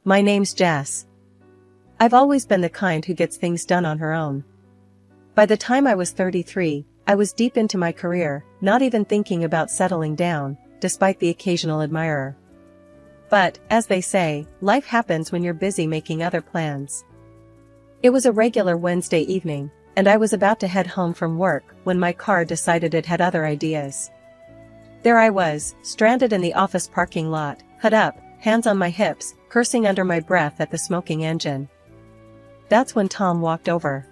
My name's Jess. I've always been the kind who gets things done on her own. By the time I was 33, I was deep into my career, not even thinking about settling down, despite the occasional admirer. But, as they say, life happens when you're busy making other plans. It was a regular Wednesday evening, and I was about to head home from work when my car decided it had other ideas. There I was, stranded in the office parking lot, hood up, hands on my hips, cursing under my breath at the smoking engine. That's when Tom walked over.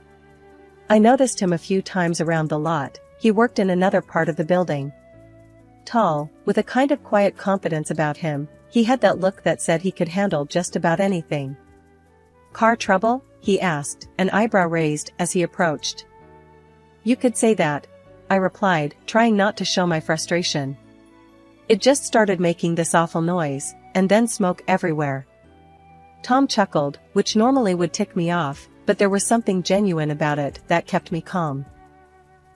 I noticed him a few times around the lot. He worked in another part of the building. Tall, with a kind of quiet confidence about him, he had that look that said he could handle just about anything. "Car trouble?" he asked, an eyebrow raised as he approached. "You could say that," I replied, trying not to show my frustration. "It just started making this awful noise, and then smoke everywhere." Tom chuckled, which normally would tick me off, but there was something genuine about it that kept me calm.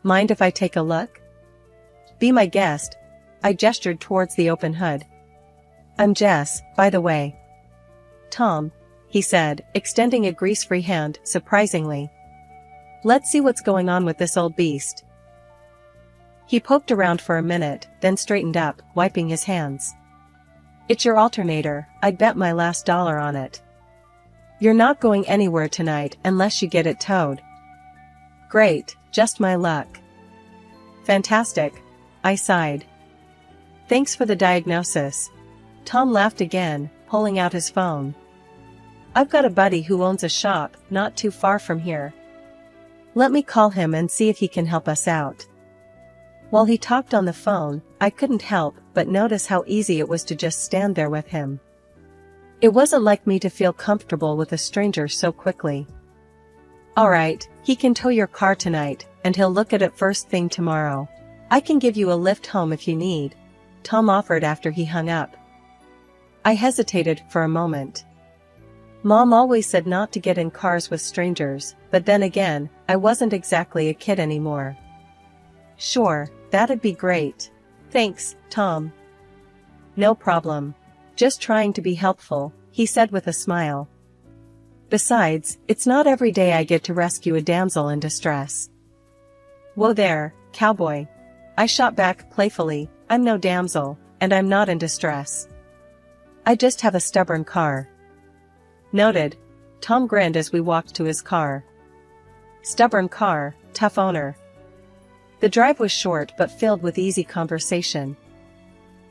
"Mind if I take a look?" "Be my guest." I gestured towards the open hood. "I'm Jess, by the way." "Tom," he said, extending a grease-free hand, surprisingly. "Let's see what's going on with this old beast." He poked around for a minute, then straightened up, wiping his hands. "It's your alternator, I'd bet my last dollar on it. You're not going anywhere tonight unless you get it towed." "Great, just my luck." "Fantastic," I sighed. "Thanks for the diagnosis." Tom laughed again, pulling out his phone. "I've got a buddy who owns a shop not too far from here. Let me call him and see if he can help us out." While he talked on the phone, I couldn't help but notice how easy it was to just stand there with him. It wasn't like me to feel comfortable with a stranger so quickly. "All right, he can tow your car tonight, and he'll look at it first thing tomorrow. I can give you a lift home if you need," Tom offered after he hung up. I hesitated for a moment. Mom always said not to get in cars with strangers, but then again, I wasn't exactly a kid anymore. "Sure, that'd be great. Thanks, Tom." "No problem. Just trying to be helpful," he said with a smile. "Besides, it's not every day I get to rescue a damsel in distress." "Whoa there, cowboy." I shot back playfully, "I'm no damsel, and I'm not in distress. I just have a stubborn car." "Noted." Tom grinned as we walked to his car. Stubborn car, tough owner. The drive was short but filled with easy conversation.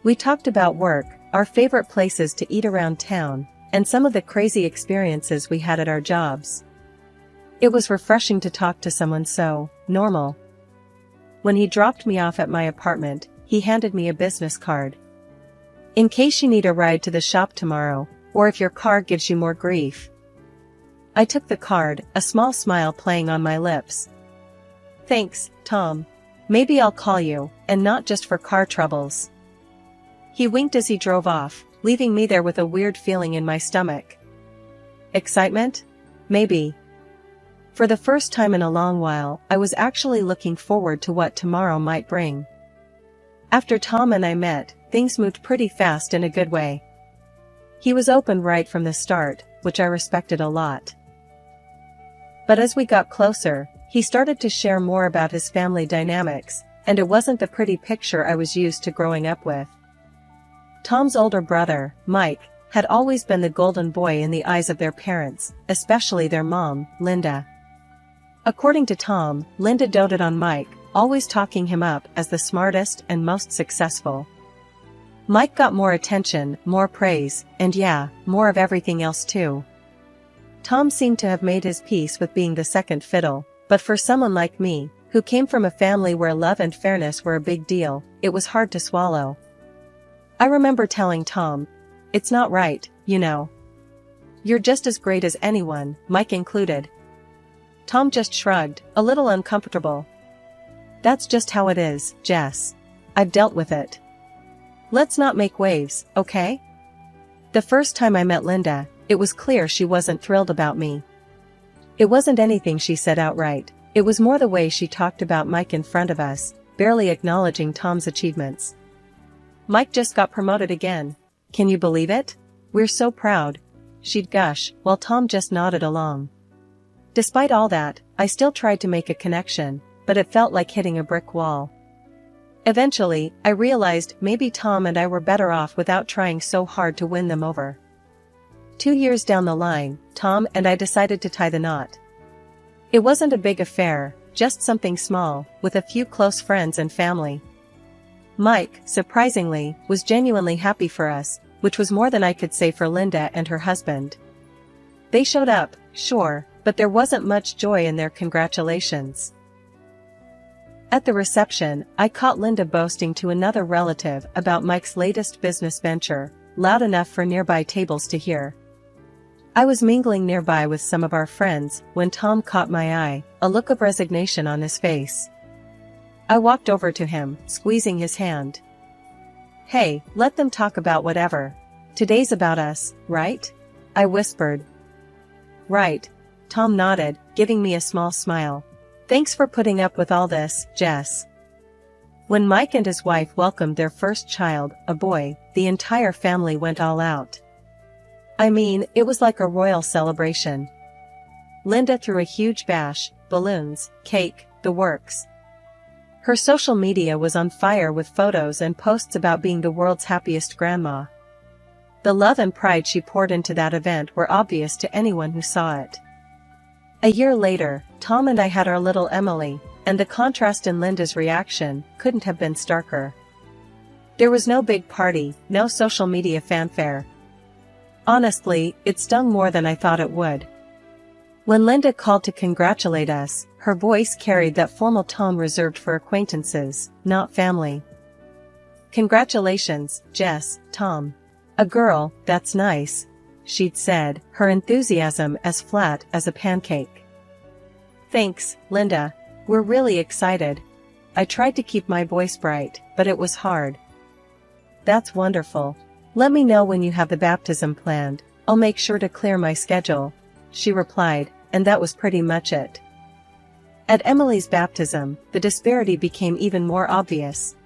We talked about work, our favorite places to eat around town, and some of the crazy experiences we had at our jobs. It was refreshing to talk to someone so normal. When he dropped me off at my apartment, he handed me a business card. "In case you need a ride to the shop tomorrow, or if your car gives you more grief." I took the card, a small smile playing on my lips. "Thanks, Tom. Maybe I'll call you, and not just for car troubles." He winked as he drove off, leaving me there with a weird feeling in my stomach. Excitement? Maybe. For the first time in a long while, I was actually looking forward to what tomorrow might bring. After Tom and I met, things moved pretty fast in a good way. He was open right from the start, which I respected a lot. But as we got closer, he started to share more about his family dynamics, and it wasn't the pretty picture I was used to growing up with. Tom's older brother, Mike, had always been the golden boy in the eyes of their parents, especially their mom, Linda. According to Tom, Linda doted on Mike, always talking him up as the smartest and most successful. Mike got more attention, more praise, and yeah, more of everything else too. Tom seemed to have made his peace with being the second fiddle, but for someone like me, who came from a family where love and fairness were a big deal, it was hard to swallow. I remember telling Tom, "It's not right, you know. You're just as great as anyone, Mike included." Tom just shrugged, a little uncomfortable. "That's just how it is, Jess. I've dealt with it. Let's not make waves, okay?" The first time I met Linda, it was clear she wasn't thrilled about me. It wasn't anything she said outright, it was more the way she talked about Mike in front of us, barely acknowledging Tom's achievements. "Mike just got promoted again. Can you believe it? We're so proud," she'd gush, while Tom just nodded along. Despite all that, I still tried to make a connection, but it felt like hitting a brick wall. Eventually, I realized maybe Tom and I were better off without trying so hard to win them over. 2 years down the line, Tom and I decided to tie the knot. It wasn't a big affair, just something small, with a few close friends and family. Mike, surprisingly, was genuinely happy for us, which was more than I could say for Linda and her husband. They showed up, sure, but there wasn't much joy in their congratulations. At the reception, I caught Linda boasting to another relative about Mike's latest business venture, loud enough for nearby tables to hear. I was mingling nearby with some of our friends when Tom caught my eye, a look of resignation on his face. I walked over to him, squeezing his hand. "Hey, let them talk about whatever. Today's about us, right?" I whispered. "Right." Tom nodded, giving me a small smile. "Thanks for putting up with all this, Jess." When Mike and his wife welcomed their first child, a boy, the entire family went all out. I mean, it was like a royal celebration. Linda threw a huge bash, balloons, cake, the works. Her social media was on fire with photos and posts about being the world's happiest grandma. The love and pride she poured into that event were obvious to anyone who saw it. A year later, Tom and I had our little Emily, and the contrast in Linda's reaction couldn't have been starker. There was no big party, no social media fanfare. Honestly, it stung more than I thought it would. When Linda called to congratulate us, her voice carried that formal tone reserved for acquaintances, not family. "Congratulations, Jess, Tom. A girl, that's nice," she'd said, her enthusiasm as flat as a pancake. "Thanks, Linda. We're really excited." I tried to keep my voice bright, but it was hard. "That's wonderful. Let me know when you have the baptism planned. I'll make sure to clear my schedule," she replied, and that was pretty much it. At Emily's baptism, the disparity became even more obvious.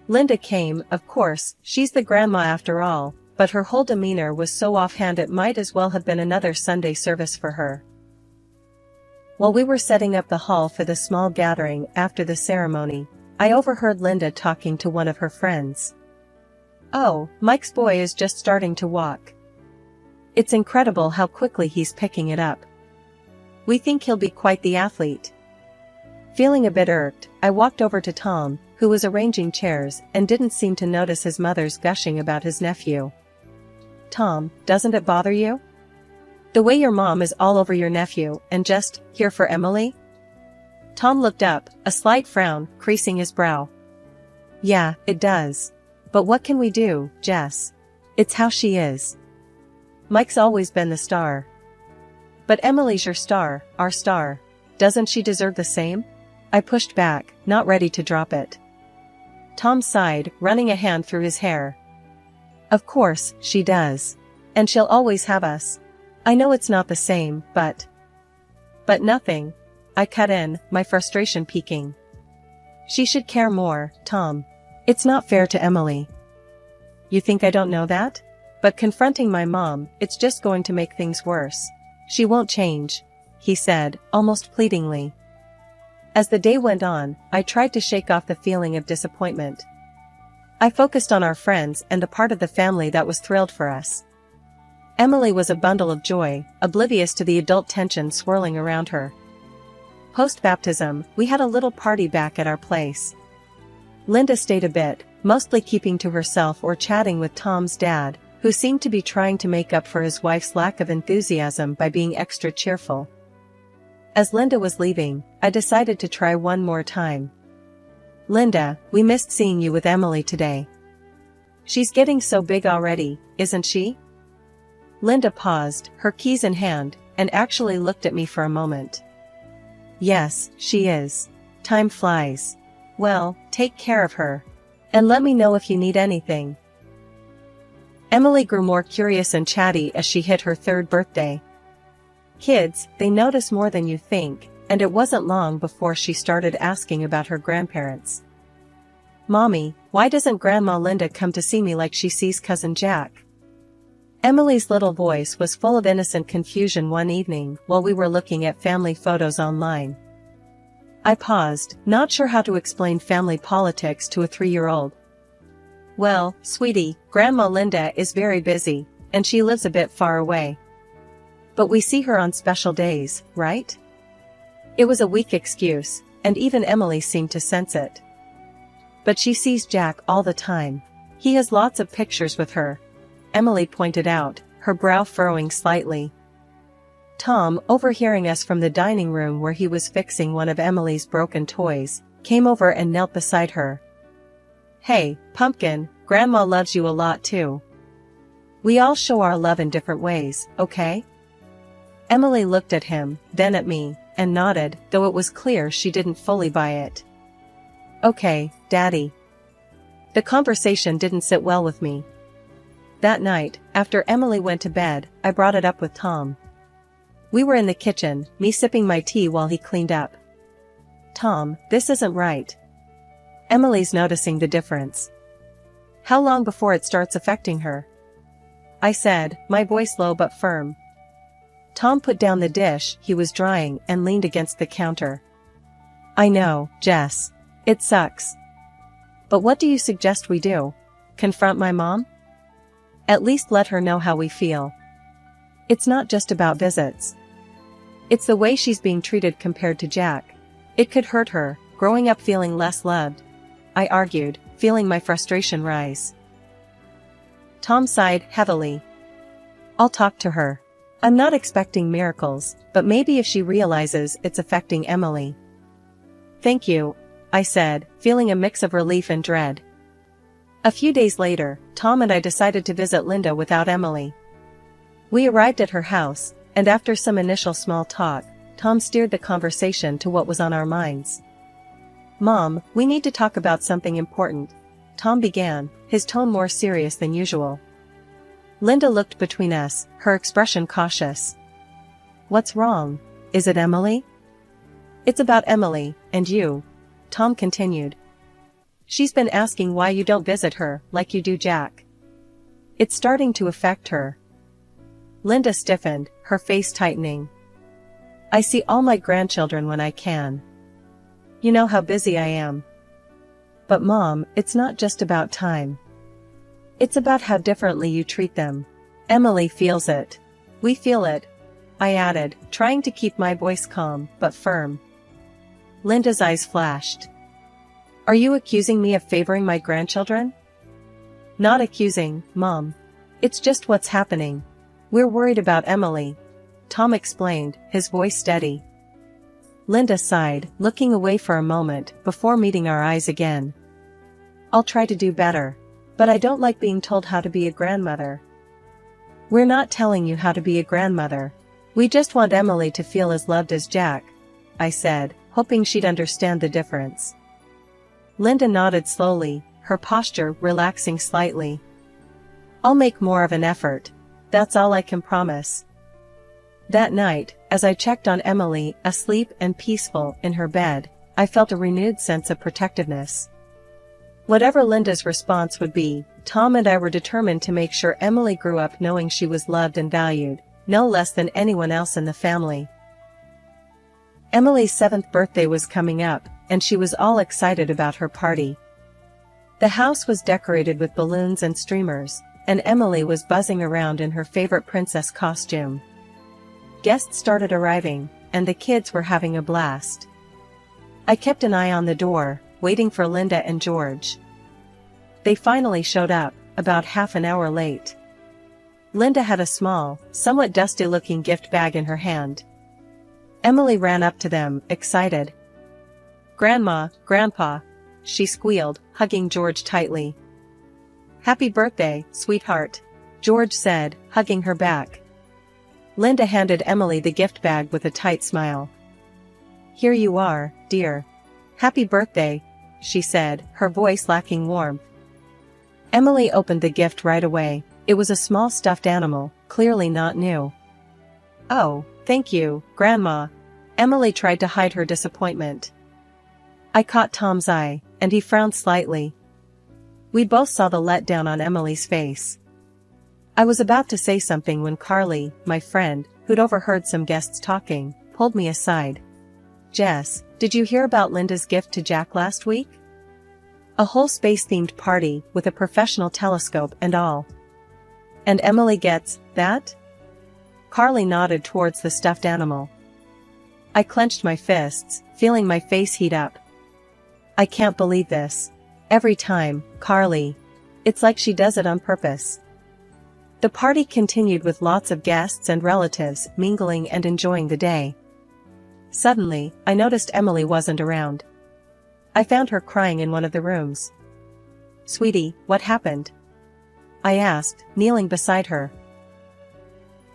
Linda came, of course, she's the grandma after all, but her whole demeanor was so offhand it might as well have been another Sunday service for her. While we were setting up the hall for the small gathering after the ceremony, I overheard Linda talking to one of her friends. "Oh, Mike's boy is just starting to walk. It's incredible how quickly he's picking it up. We think he'll be quite the athlete." Feeling a bit irked, I walked over to Tom, who was arranging chairs and didn't seem to notice his mother's gushing about his nephew. "Tom, doesn't it bother you? The way your mom is all over your nephew and just here for Emily?" Tom looked up, a slight frown creasing his brow. "Yeah, it does. But what can we do, Jess? It's how she is. Mike's always been the star. But Emily's your star, our star. Doesn't she deserve the same?" I pushed back, not ready to drop it. Tom sighed, running a hand through his hair. "Of course, she does. And she'll always have us. I know it's not the same, but..." "But nothing," I cut in, my frustration peaking. "She should care more, Tom. It's not fair to Emily." "You think I don't know that? But confronting my mom, it's just going to make things worse. She won't change," he said, almost pleadingly. As the day went on, I tried to shake off the feeling of disappointment. I focused on our friends and the part of the family that was thrilled for us. Emily was a bundle of joy, oblivious to the adult tension swirling around her. Post-baptism, we had a little party back at our place. Linda stayed a bit, mostly keeping to herself or chatting with Tom's dad, who seemed to be trying to make up for his wife's lack of enthusiasm by being extra cheerful. As Linda was leaving, I decided to try one more time. "Linda, we missed seeing you with Emily today. She's getting so big already, isn't she?" Linda paused, her keys in hand, and actually looked at me for a moment. "Yes, she is. Time flies. Well, take care of her. And let me know if you need anything." Emily grew more curious and chatty as she hit her 3rd birthday. Kids, they notice more than you think, and it wasn't long before she started asking about her grandparents. "Mommy, why doesn't Grandma Linda come to see me like she sees Cousin Jack?" Emily's little voice was full of innocent confusion one evening while we were looking at family photos online. I paused, not sure how to explain family politics to a 3-year-old. Well, sweetie, Grandma Linda is very busy, and she lives a bit far away. But we see her on special days, right? It was a weak excuse, and even Emily seemed to sense it. But she sees Jack all the time. He has lots of pictures with her, Emily pointed out, her brow furrowing slightly. Tom, overhearing us from the dining room where he was fixing one of Emily's broken toys, came over and knelt beside her. Hey, Pumpkin, Grandma loves you a lot too. We all show our love in different ways, okay? Emily looked at him, then at me, and nodded, though it was clear she didn't fully buy it. Okay, Daddy. The conversation didn't sit well with me. That night, after Emily went to bed, I brought it up with Tom. We were in the kitchen, me sipping my tea while he cleaned up. Tom, this isn't right. Emily's noticing the difference. How long before it starts affecting her? I said, my voice low but firm. Tom put down the dish he was drying and leaned against the counter. I know, Jess. It sucks. But what do you suggest we do? Confront my mom? At least let her know how we feel. It's not just about visits. It's the way she's being treated compared to Jack. It could hurt her, growing up feeling less loved. I argued, feeling my frustration rise. Tom sighed heavily. I'll talk to her. I'm not expecting miracles, but maybe if she realizes it's affecting Emily. Thank you, I said, feeling a mix of relief and dread. A few days later, Tom and I decided to visit Linda without Emily. We arrived at her house, and after some initial small talk, Tom steered the conversation to what was on our minds. Mom, we need to talk about something important, Tom began, his tone more serious than usual. Linda looked between us, her expression cautious. What's wrong? Is it Emily? It's about Emily, and you, Tom continued. She's been asking why you don't visit her, like you do Jack. It's starting to affect her. Linda stiffened, her face tightening. I see all my grandchildren when I can. You know how busy I am. But Mom, it's not just about time. It's about how differently you treat them. Emily feels it. We feel it, I added, trying to keep my voice calm, but firm. Linda's eyes flashed. Are you accusing me of favoring my grandchildren? Not accusing, Mom. It's just what's happening. We're worried about Emily, Tom explained, his voice steady. Linda sighed, looking away for a moment before meeting our eyes again. I'll try to do better. But I don't like being told how to be a grandmother. We're not telling you how to be a grandmother. We just want Emily to feel as loved as Jack, I said, hoping she'd understand the difference. Linda nodded slowly, her posture relaxing slightly. I'll make more of an effort. That's all I can promise. That night, as I checked on Emily, asleep and peaceful in her bed, I felt a renewed sense of protectiveness. Whatever Linda's response would be, Tom and I were determined to make sure Emily grew up knowing she was loved and valued, no less than anyone else in the family. Emily's 7th birthday was coming up, and she was all excited about her party. The house was decorated with balloons and streamers, and Emily was buzzing around in her favorite princess costume. Guests started arriving, and the kids were having a blast. I kept an eye on the door, waiting for Linda and George. They finally showed up, about half an hour late. Linda had a small, somewhat dusty-looking gift bag in her hand. Emily ran up to them, excited. Grandma, Grandpa, she squealed, hugging George tightly. Happy birthday, sweetheart, George said, hugging her back. Linda handed Emily the gift bag with a tight smile. Here you are, dear. Happy birthday, she said, her voice lacking warmth. Emily opened the gift right away. It was a small stuffed animal, clearly not new. Oh, thank you, Grandma. Emily tried to hide her disappointment. I caught Tom's eye, and he frowned slightly. We both saw the letdown on Emily's face. I was about to say something when Carly, my friend, who'd overheard some guests talking, pulled me aside. Jess, did you hear about Linda's gift to Jack last week? A whole space-themed party with a professional telescope and all. And Emily gets that? Carly nodded towards the stuffed animal. I clenched my fists, feeling my face heat up. I can't believe this. Every time, Carly. It's like she does it on purpose. The party continued with lots of guests and relatives mingling and enjoying the day. Suddenly, I noticed Emily wasn't around. I found her crying in one of the rooms. Sweetie, what happened? I asked, kneeling beside her.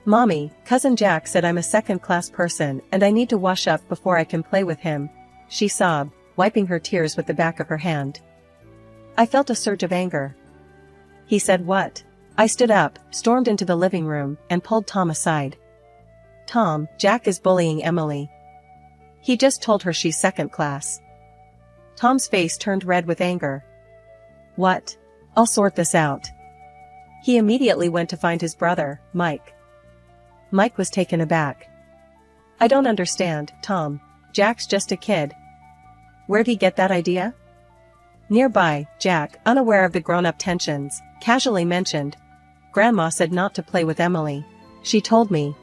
Mommy, Cousin Jack said I'm a second-class person and I need to wash up before I can play with him, she sobbed, wiping her tears with the back of her hand. I felt a surge of anger. He said what? I stood up, stormed into the living room, and pulled Tom aside. Tom, Jack is bullying Emily. He just told her she's second class. Tom's face turned red with anger. What? I'll sort this out. He immediately went to find his brother, Mike. Mike was taken aback. I don't understand, Tom. Jack's just a kid. Where'd he get that idea? Nearby, Jack, unaware of the grown-up tensions, casually mentioned, Grandma said not to play with Emily. She told me.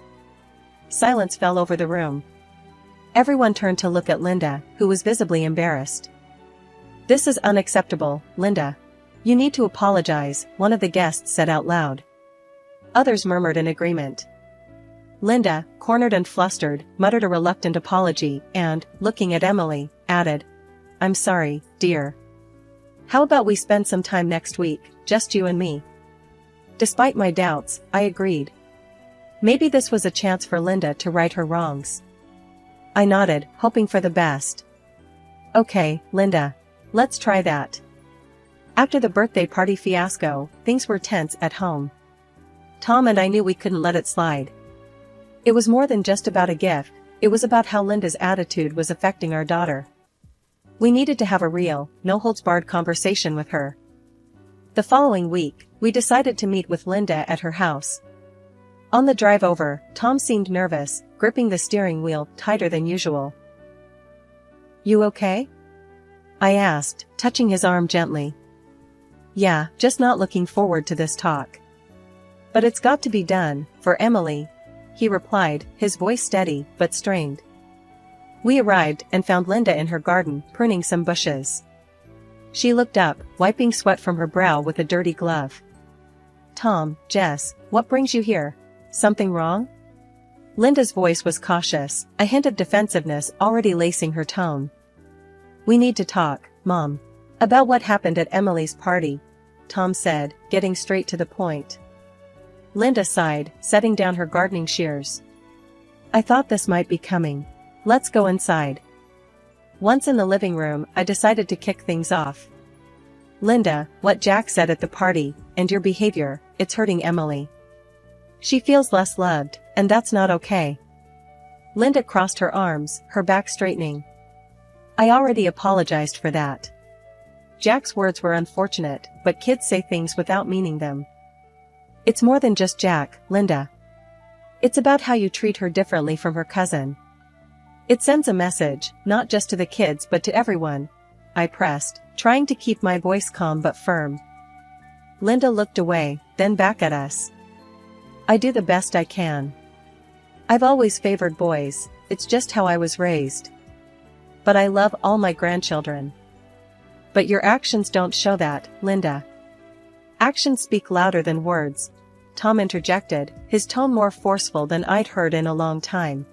Silence fell over the room. Everyone turned to look at Linda, who was visibly embarrassed. This is unacceptable, Linda. You need to apologize, one of the guests said out loud. Others murmured in agreement. Linda, cornered and flustered, muttered a reluctant apology and, looking at Emily, added, I'm sorry, dear. How about we spend some time next week, just you and me? Despite my doubts, I agreed. Maybe this was a chance for Linda to right her wrongs. I nodded, hoping for the best. Okay, Linda. Let's try that. After the birthday party fiasco, things were tense at home. Tom and I knew we couldn't let it slide. It was more than just about a gift, it was about how Linda's attitude was affecting our daughter. We needed to have a real, no-holds-barred conversation with her. The following week, we decided to meet with Linda at her house. On the drive over, Tom seemed nervous, gripping the steering wheel tighter than usual. You okay? I asked, touching his arm gently. Yeah, just not looking forward to this talk. But it's got to be done, for Emily, he replied, his voice steady but strained. We arrived and found Linda in her garden, pruning some bushes. She looked up, wiping sweat from her brow with a dirty glove. Tom, Jess, what brings you here? Something wrong? Linda's voice was cautious, a hint of defensiveness already lacing her tone. We need to talk, Mom. About what happened at Emily's party, Tom said, getting straight to the point. Linda sighed, setting down her gardening shears. I thought this might be coming. Let's go inside. Once in the living room, I decided to kick things off. Linda, what Jack said at the party, and your behavior, it's hurting Emily. She feels less loved, and that's not okay. Linda crossed her arms, her back straightening. I already apologized for that. Jack's words were unfortunate, but kids say things without meaning them. It's more than just Jack, Linda. It's about how you treat her differently from her cousin. It sends a message, not just to the kids but to everyone. I pressed, trying to keep my voice calm but firm. Linda looked away, then back at us. I do the best I can. I've always favored boys, it's just how I was raised. But I love all my grandchildren. But your actions don't show that, Linda. Actions speak louder than words, Tom interjected, his tone more forceful than I'd heard in a long time.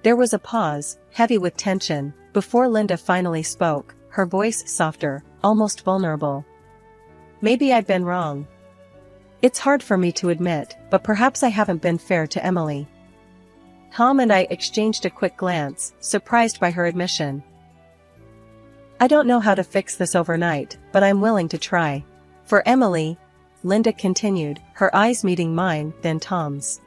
There was a pause, heavy with tension, before Linda finally spoke, her voice softer, almost vulnerable. Maybe I've been wrong. It's hard for me to admit, but perhaps I haven't been fair to Emily. Tom and I exchanged a quick glance, surprised by her admission. I don't know how to fix this overnight, but I'm willing to try. For Emily, Linda continued, her eyes meeting mine, then Tom's.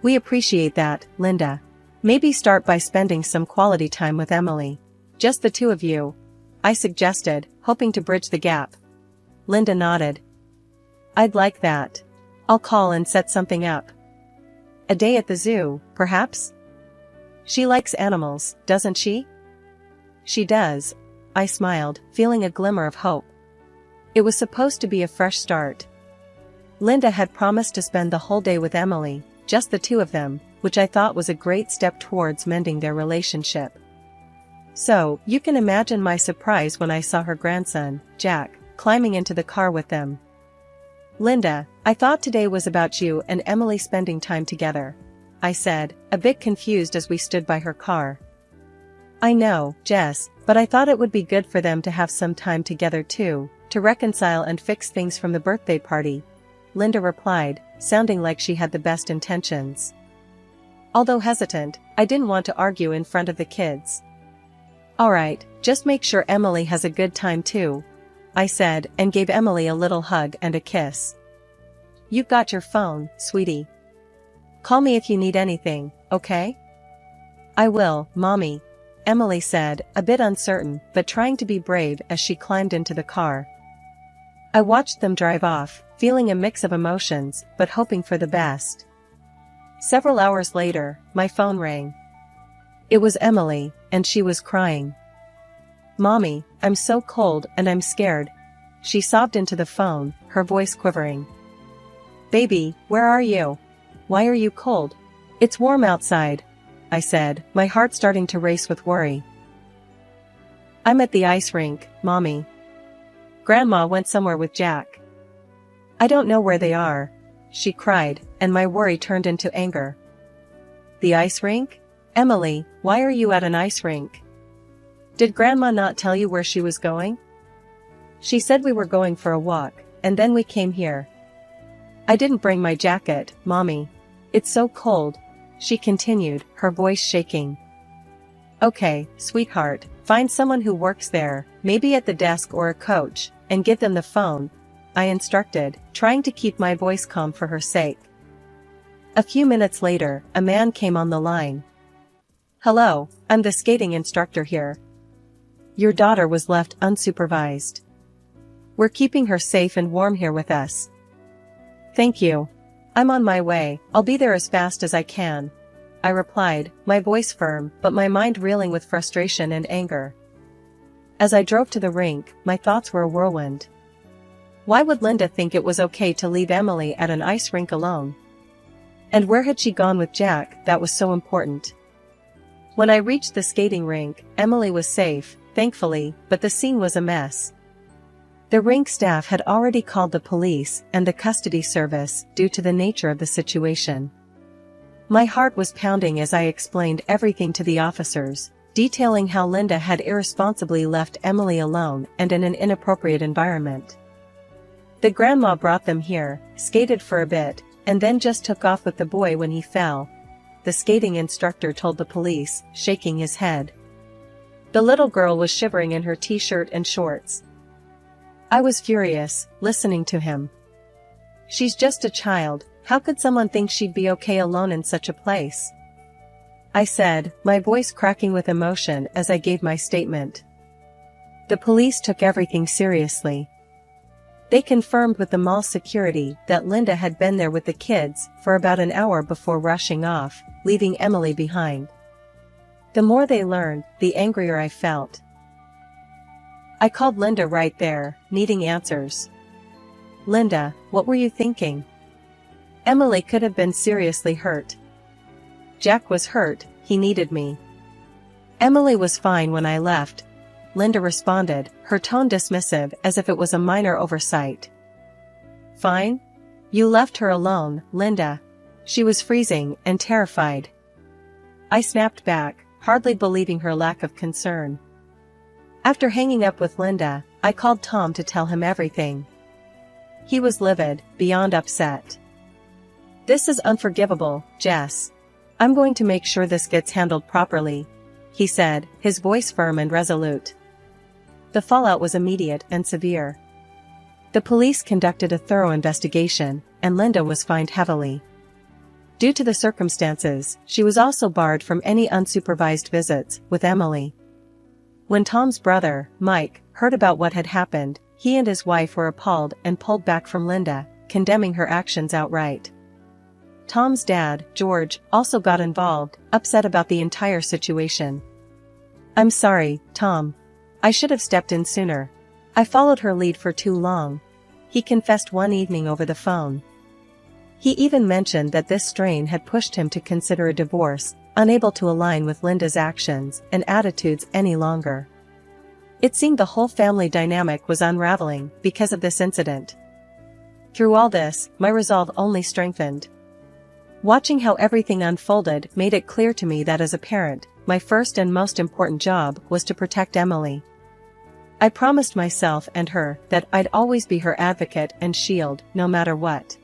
We appreciate that, Linda. Maybe start by spending some quality time with Emily. Just the two of you, I suggested, hoping to bridge the gap. Linda nodded. I'd like that. I'll call and set something up. A day at the zoo, perhaps? She likes animals, doesn't she? She does. I smiled, feeling a glimmer of hope. It was supposed to be a fresh start. Linda had promised to spend the whole day with Emily, just the two of them, which I thought was a great step towards mending their relationship. So, you can imagine my surprise when I saw her grandson, Jack, climbing into the car with them. Linda, I thought today was about you and Emily spending time together, I said, a bit confused as we stood by her car. I know, Jess, but I thought it would be good for them to have some time together too, to reconcile and fix things from the birthday party, Linda replied, sounding like she had the best intentions. Although hesitant, I didn't want to argue in front of the kids. Alright, just make sure Emily has a good time too, I said, and gave Emily a little hug and a kiss. You got your phone, sweetie. Call me if you need anything, okay? I will, Mommy, Emily said, a bit uncertain, but trying to be brave as she climbed into the car. I watched them drive off, feeling a mix of emotions, but hoping for the best. Several hours later, my phone rang. It was Emily, and she was crying. Mommy, I'm so cold and I'm scared. She sobbed into the phone, her voice quivering. Baby, where are you? Why are you cold? It's warm outside, I said, my heart starting to race with worry. I'm at the ice rink, Mommy. Grandma went somewhere with Jack. I don't know where they are, she cried, and my worry turned into anger. The ice rink? Emily, why are you at an ice rink? Did Grandma not tell you where she was going? She said we were going for a walk, and then we came here. I didn't bring my jacket, Mommy. It's so cold, she continued, her voice shaking. Okay, sweetheart, find someone who works there, maybe at the desk or a coach, and give them the phone, I instructed, trying to keep my voice calm for her sake. A few minutes later, a man came on the line. Hello, I'm the skating instructor here. Your daughter was left unsupervised. We're keeping her safe and warm here with us. Thank you. I'm on my way, I'll be there as fast as I can, I replied, my voice firm but my mind reeling with frustration and anger. As I drove to the rink, my thoughts were a whirlwind. Why would Linda think it was okay to leave Emily at an ice rink alone? And where had she gone with Jack that was so important? When I reached the skating rink, Emily was safe, thankfully, but the scene was a mess. The rink staff had already called the police and the custody service due to the nature of the situation. My heart was pounding as I explained everything to the officers, detailing how Linda had irresponsibly left Emily alone and in an inappropriate environment. The grandma brought them here, skated for a bit, and then just took off with the boy when he fell, the skating instructor told the police, shaking his head. The little girl was shivering in her t-shirt and shorts. I was furious, listening to him. She's just a child, how could someone think she'd be okay alone in such a place? I said, my voice cracking with emotion as I gave my statement. The police took everything seriously. They confirmed with the mall security that Linda had been there with the kids for about an hour before rushing off, leaving Emily behind. The more they learned, the angrier I felt. I called Linda right there, needing answers. Linda, what were you thinking? Emily could have been seriously hurt. Jack was hurt, he needed me. Emily was fine when I left, Linda responded, her tone dismissive as if it was a minor oversight. Fine? You left her alone, Linda. She was freezing and terrified. I snapped back, hardly believing her lack of concern. After hanging up with Linda, I called Tom to tell him everything. He was livid, beyond upset. This is unforgivable, Jess. I'm going to make sure this gets handled properly, he said, his voice firm and resolute. The fallout was immediate and severe. The police conducted a thorough investigation, and Linda was fined heavily. Due to the circumstances, she was also barred from any unsupervised visits with Emily. When Tom's brother, Mike, heard about what had happened, he and his wife were appalled and pulled back from Linda, condemning her actions outright. Tom's dad, George, also got involved, upset about the entire situation. "I'm sorry, Tom. I should have stepped in sooner. I followed her lead for too long," he confessed one evening over the phone. He even mentioned that this strain had pushed him to consider a divorce, unable to align with Linda's actions and attitudes any longer. It seemed the whole family dynamic was unraveling because of this incident. Through all this, my resolve only strengthened. Watching how everything unfolded made it clear to me that as a parent, my first and most important job was to protect Emily. I promised myself and her that I'd always be her advocate and shield, no matter what.